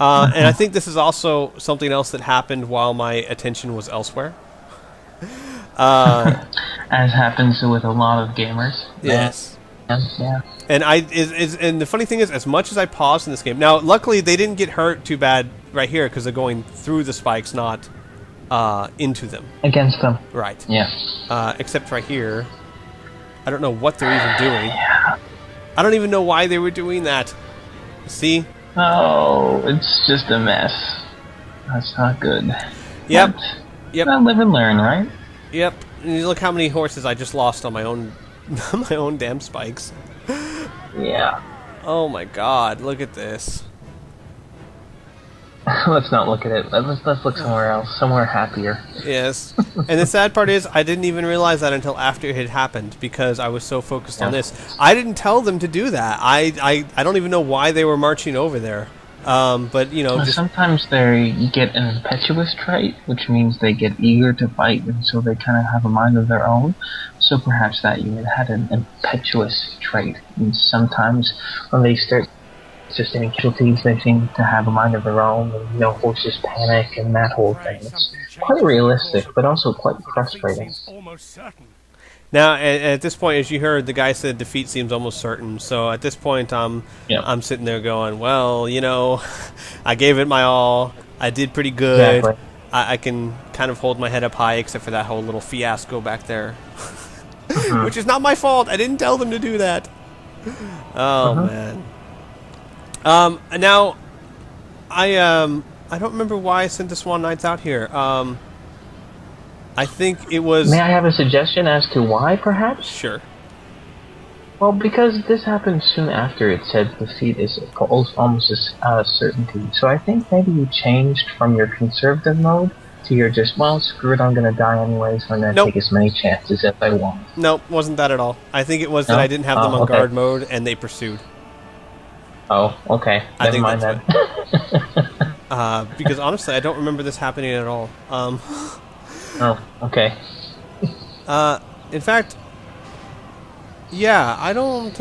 And I think this is also something else that happened while my attention was elsewhere. As happens with a lot of gamers. Yes. Yeah. And and the funny thing is, as much as I paused in this game, now luckily they didn't get hurt too bad right here because they're going through the spikes, not into them. Against them. Right. Yeah. Except right here, I don't know what they're even doing. I don't even know why they were doing that. See? Oh, it's just a mess. That's not good. Yep. But, Yep. well, live and learn, right? Yep. And look how many horses I just lost on my own, my own damn spikes. Yeah. Oh my God! Look at this. Let's not look at it. Let's look somewhere else, somewhere happier. Yes. And the sad part is, I didn't even realize that until after it had happened because I was so focused on this. I didn't tell them to do that. I don't even know why they were marching over there. But you know, just sometimes they get an impetuous trait, which means they get eager to fight, and so they kind of have a mind of their own. So perhaps that unit had an impetuous trait, and sometimes when they start sustaining casualties, they seem to have a mind of their own, and horses panic and that whole thing. It's quite realistic, but also quite frustrating. now, at this point, as you heard, the guy said defeat seems almost certain. So at this point, I'm sitting there going, well, I gave it my all. I did pretty good. Exactly. I can kind of hold my head up high, except for that whole little fiasco back there, which is not my fault. I didn't tell them to do that. Oh man. Now, I don't remember why I sent the Swan Knights out here. I think it was... May I have a suggestion as to why, perhaps? Sure. Well, because this happened soon after it said defeat is almost a certainty. So I think maybe you changed from your conservative mode to your just, well, screw it, I'm going to die anyway, so I'm going to take as many chances as I want. Nope, wasn't that at all. I think it was that I didn't have them on guard mode, and they pursued. Oh, okay. Never mind that. Because honestly, I don't remember this happening at all. Oh, okay. In fact, yeah, I don't,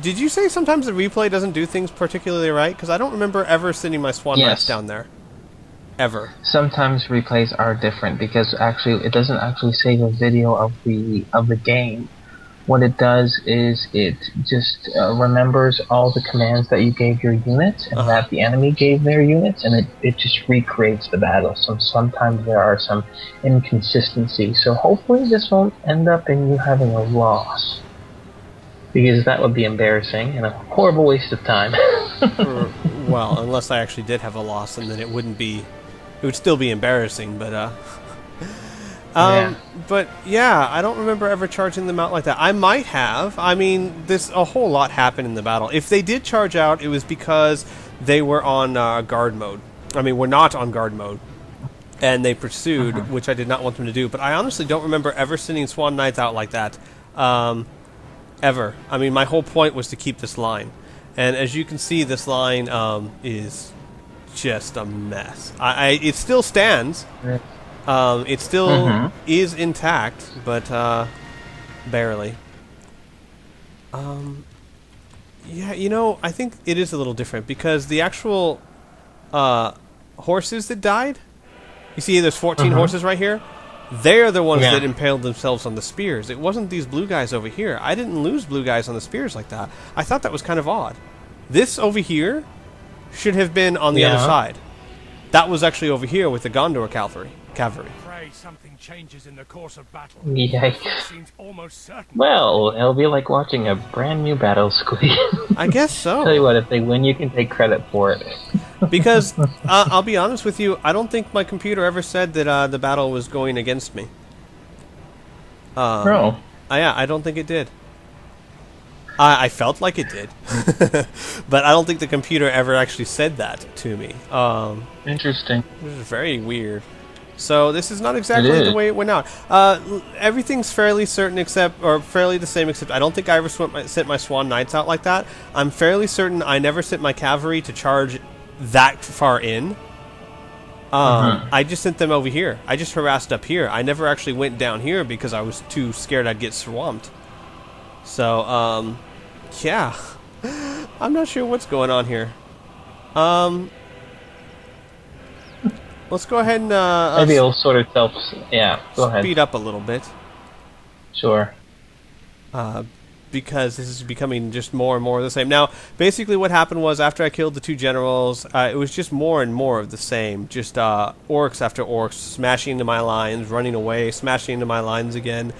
Did you say sometimes the replay doesn't do things particularly right? Because I don't remember ever sending my Swan Knights down there. Ever. Sometimes replays are different because actually it doesn't actually save a video of the game. What it does is it just remembers all the commands that you gave your units and that the enemy gave their units, and it just recreates the battle. So sometimes there are some inconsistencies. So hopefully this won't end up in you having a loss, because that would be embarrassing and a horrible waste of time. Well, unless I actually did have a loss, and then it would still be embarrassing, but But yeah, I don't remember ever charging them out like that. I might have. I mean, a whole lot happened in the battle. If they did charge out, it was because they were on guard mode. I mean, we're not on guard mode, and they pursued, which I did not want them to do. But I honestly don't remember ever sending Swan Knights out like that, ever. I mean, my whole point was to keep this line, and as you can see, this line is just a mess. It still stands. It still is intact, but barely. Yeah, I think it is a little different because the actual horses that died, you see there's 14 horses right here, they're the ones that impaled themselves on the spears. It wasn't these blue guys over here. I didn't lose blue guys on the spears like that. I thought that was kind of odd. This over here should have been on the other side. That was actually over here with the Gondor cavalry. Something changes in the course of battle. Yikes. Seems almost certain. Well, it'll be like watching a brand new battle, Squee. I guess so. Tell you what, if they win, you can take credit for it. Because, I'll be honest with you, I don't think my computer ever said that the battle was going against me. No. Yeah, I don't think it did. I felt like it did. But I don't think the computer ever actually said that to me. Interesting. Which is very weird. So this is not exactly the way it went out. Everything's fairly certain fairly the same, except I don't think I ever sent my Swan Knights out like that. I'm fairly certain I never sent my cavalry to charge that far in. I just sent them over here. I just harassed up here. I never actually went down here because I was too scared I'd get swamped. So, yeah. I'm not sure what's going on here. Let's go ahead and Maybe it'll sort itself. Yeah, go ahead. speed up a little bit. Sure. Because this is becoming just more and more of the same. Now, basically what happened was after I killed the 2 generals, it was just more and more of the same. Just orcs after orcs, smashing into my lines, running away, smashing into my lines again.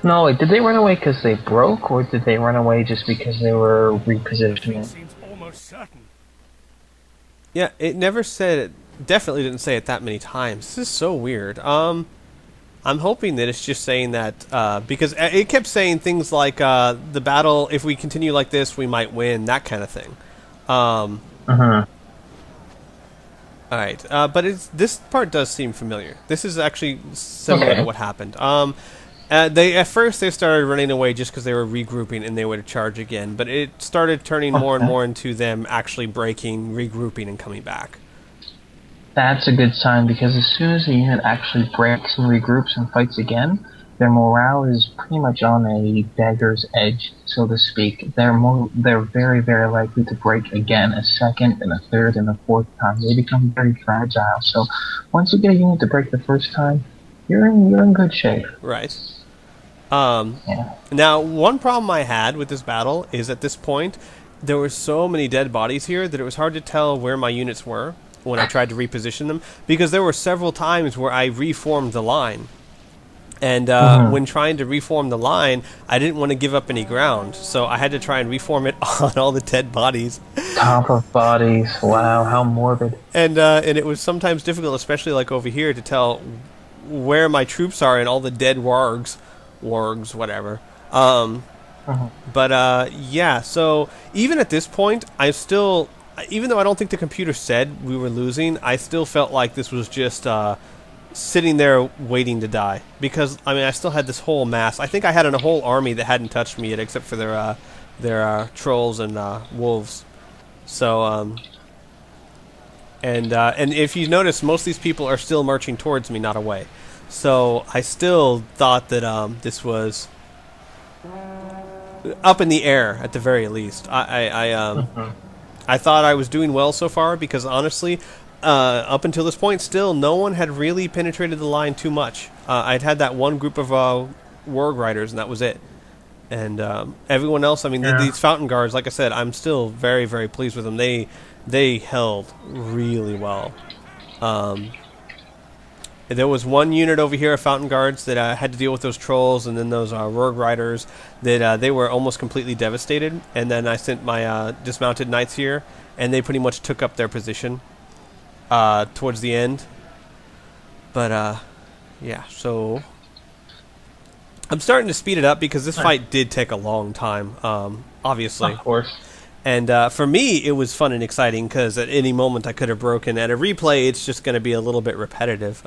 No, wait, did they run away because they broke, or did they run away just because they were repositioning? Seems almost certain. Yeah, it never said it. Definitely didn't say it that many times. This is so weird. I'm hoping that it's just saying that because it kept saying things like the battle, if we continue like this, we might win, that kind of thing. All right, but this part does seem familiar. This is actually similar to what happened. At first they started running away just because they were regrouping and they would charge again, but it started turning more and more into them actually breaking, regrouping, and coming back. That's a good sign, because as soon as the unit actually breaks and regroups and fights again, their morale is pretty much on a beggar's edge, so to speak. They're very, very likely to break again a second and a third and a fourth time. They become very fragile. So once you get a unit to break the first time, you're in good shape. Right. Yeah. Now, one problem I had with this battle is at this point, there were so many dead bodies here that it was hard to tell where my units were when I tried to reposition them, because there were several times where I reformed the line. And when trying to reform the line, I didn't want to give up any ground, so I had to try and reform it on all the dead bodies. Top of bodies. Wow, how morbid. And it was sometimes difficult, especially like over here, to tell where my troops are and all the dead wargs, whatever. But yeah, so even at this point, I still, even though I don't think the computer said we were losing, I still felt like this was just sitting there waiting to die. Because, I mean, I still had this whole mass. I think I had a whole army that hadn't touched me yet, except for their trolls and wolves. So, and if you notice, most of these people are still marching towards me, not away. So I still thought that this was up in the air at the very least. I thought I was doing well so far, because honestly, up until this point, still no one had really penetrated the line too much. I'd had that one group of warg riders, and that was it. And everyone else, I mean, these fountain guards, like I said, I'm still very, very pleased with them. They held really well. There was one unit over here of fountain guards that had to deal with those trolls, and then those rogue riders that they were almost completely devastated. And then I sent my dismounted knights here, and they pretty much took up their position towards the end. But yeah, so I'm starting to speed it up because this fight did take a long time, obviously. Of course. And for me, it was fun and exciting because at any moment I could have broken. At a replay, it's just going to be a little bit repetitive.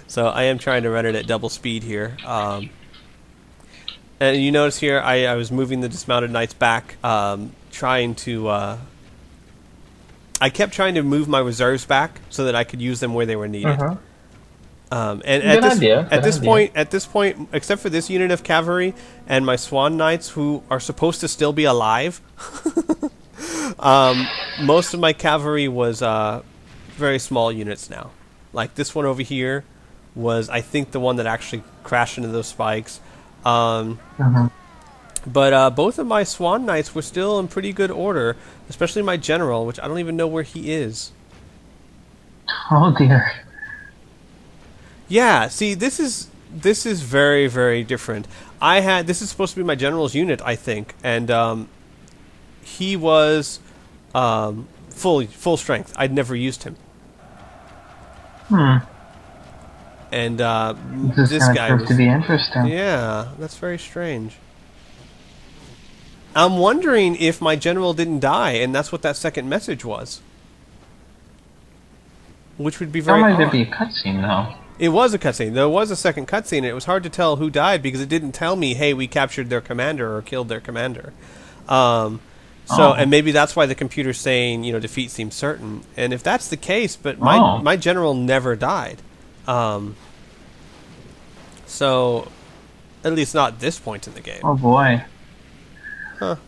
So I am trying to run it at double speed here. And you notice here, I was moving the dismounted knights back, trying to... I kept trying to move my reserves back so that I could use them where they were needed. And at this point, except for this unit of cavalry and my swan knights, who are supposed to still be alive, most of my cavalry was very small units now. Like this one over here was, I think, the one that actually crashed into those spikes. But both of my swan knights were still in pretty good order, especially my general, which I don't even know where he is. Oh dear. Yeah, see, this is very, very different. This is supposed to be my general's unit, I think, and he was full strength. I'd never used him. And this guy was, to be interesting. Yeah, that's very strange. I'm wondering if my general didn't die, and that's what that second message was. Which would be very odd. There might be a cutscene, though. It was a cutscene. There was a second cutscene, and it was hard to tell who died because it didn't tell me, hey, we captured their commander or killed their commander. And maybe that's why the computer's saying, defeat seems certain. And if that's the case, but my general never died. So, at least not at this point in the game. Oh, boy. Huh.